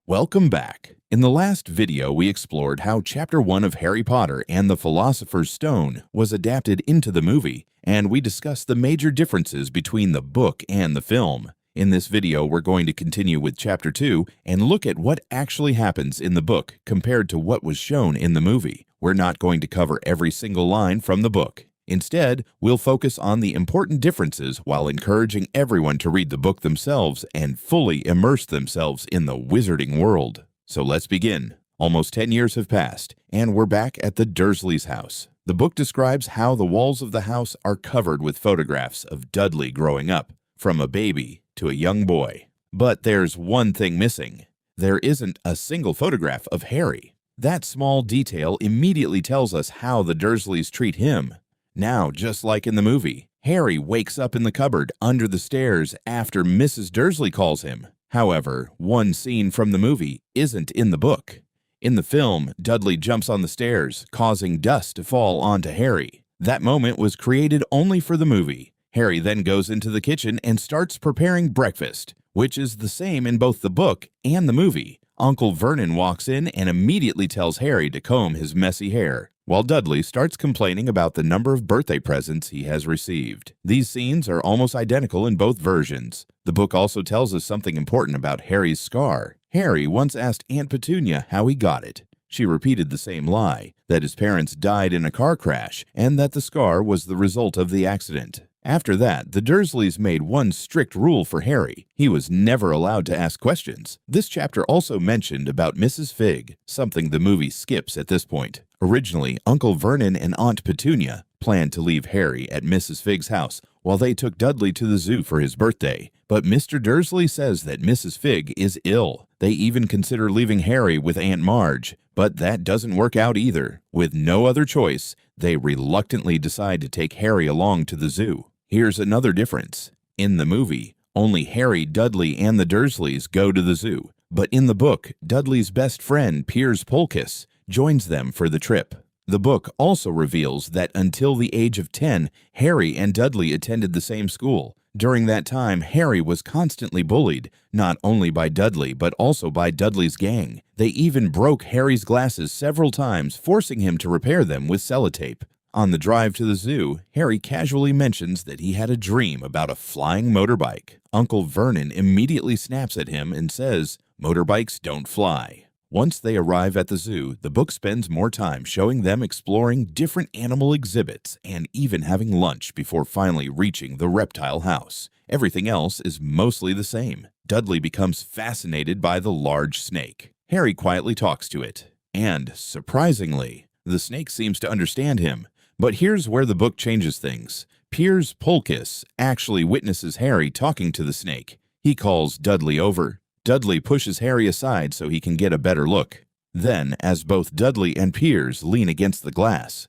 Welcome back. In the last video, we explored how Chapter 1 of Harry Potter and the Philosopher's Stone was adapted into the movie, and we discussed the major differences between the book and the film. In this video, we're going to continue with Chapter 2 and look at what actually happens in the book compared to what was shown in the movie. We're not going to cover every single line from the book. Instead, we'll focus on the important differences while encouraging everyone to read the book themselves and fully immerse themselves in the wizarding world. So let's begin. Almost 10 years have passed, and we're back at the Dursleys' house. The book describes how the walls of the house are covered with photographs of Dudley growing up, from a baby to a young boy. But there's one thing missing. There isn't a single photograph of Harry. That small detail immediately tells us how the Dursleys treat him. Now, just like in the movie, Harry wakes up in the cupboard under the stairs after Mrs. Dursley calls him. However, one scene from the movie isn't in the book. In the film, Dudley jumps on the stairs, causing dust to fall onto Harry. That moment was created only for the movie. Harry then goes into the kitchen and starts preparing breakfast, which is the same in both the book and the movie. Uncle Vernon walks in and immediately tells Harry to comb his messy hair, while Dudley starts complaining about the number of birthday presents he has received. These scenes are almost identical in both versions. The book also tells us something important about Harry's scar. Harry once asked Aunt Petunia how he got it. She repeated the same lie, that his parents died in a car crash and that the scar was the result of the accident. After that, the Dursleys made one strict rule for Harry. He was never allowed to ask questions. This chapter also mentioned about Mrs. Fig, something the movie skips at this point. Originally, Uncle Vernon and Aunt Petunia planned to leave Harry at Mrs. Fig's house while they took Dudley to the zoo for his birthday. But Mr. Dursley says that Mrs. Fig is ill. They even consider leaving Harry with Aunt Marge, but that doesn't work out either. With no other choice, they reluctantly decide to take Harry along to the zoo. Here's another difference. In the movie, only Harry, Dudley, and the Dursleys go to the zoo. But in the book, Dudley's best friend, Piers Polkiss, joins them for the trip. The book also reveals that until the age of 10, Harry and Dudley attended the same school. During that time, Harry was constantly bullied, not only by Dudley, but also by Dudley's gang. They even broke Harry's glasses several times, forcing him to repair them with sellotape. On the drive to the zoo, Harry casually mentions that he had a dream about a flying motorbike. Uncle Vernon immediately snaps at him and says, "Motorbikes don't fly." Once they arrive at the zoo, the book spends more time showing them exploring different animal exhibits and even having lunch before finally reaching the reptile house. Everything else is mostly the same. Dudley becomes fascinated by the large snake. Harry quietly talks to it, and, surprisingly, the snake seems to understand him. But here's where the book changes things. Piers Polkiss actually witnesses Harry talking to the snake. He calls Dudley over. Dudley pushes Harry aside so he can get a better look. Then, as both Dudley and Piers lean against the glass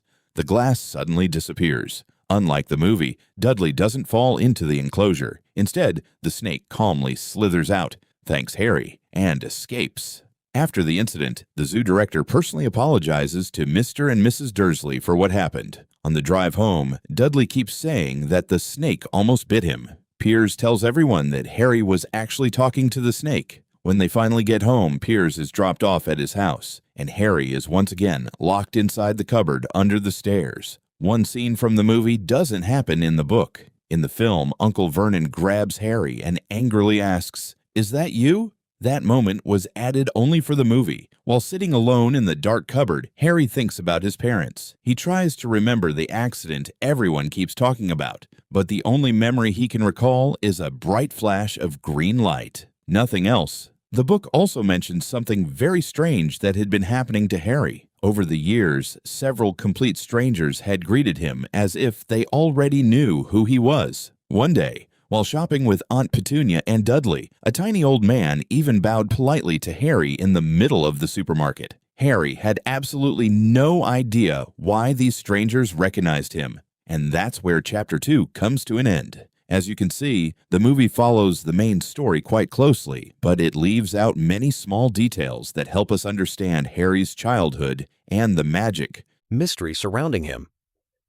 suddenly disappears. Unlike the movie, Dudley doesn't fall into the enclosure. Instead, the snake calmly slithers out, thanks Harry, and escapes. After the incident, the zoo director personally apologizes to Mr. and Mrs. Dursley for what happened. On the drive home, Dudley keeps saying that the snake almost bit him. Piers tells everyone that Harry was actually talking to the snake. When they finally get home, Piers is dropped off at his house, and Harry is once again locked inside the cupboard under the stairs. One scene from the movie doesn't happen in the book. In the film, Uncle Vernon grabs Harry and angrily asks, "Is that you?" That moment was added only for the movie. While sitting alone in the dark cupboard, Harry thinks about his parents. He tries to remember the accident everyone keeps talking about, but the only memory he can recall is a bright flash of green light. Nothing else. The book also mentions something very strange that had been happening to Harry. Over the years, several complete strangers had greeted him as if they already knew who he was. One day, while shopping with Aunt Petunia and Dudley, a tiny old man even bowed politely to Harry in the middle of the supermarket. Harry had absolutely no idea why these strangers recognized him, and that's where Chapter 2 comes to an end. As you can see, the movie follows the main story quite closely, but it leaves out many small details that help us understand Harry's childhood and the magic, mystery surrounding him.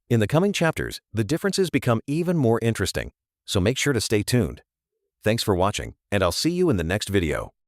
In the coming chapters, the differences become even more interesting, so make sure to stay tuned. Thanks for watching, and I'll see you in the next video.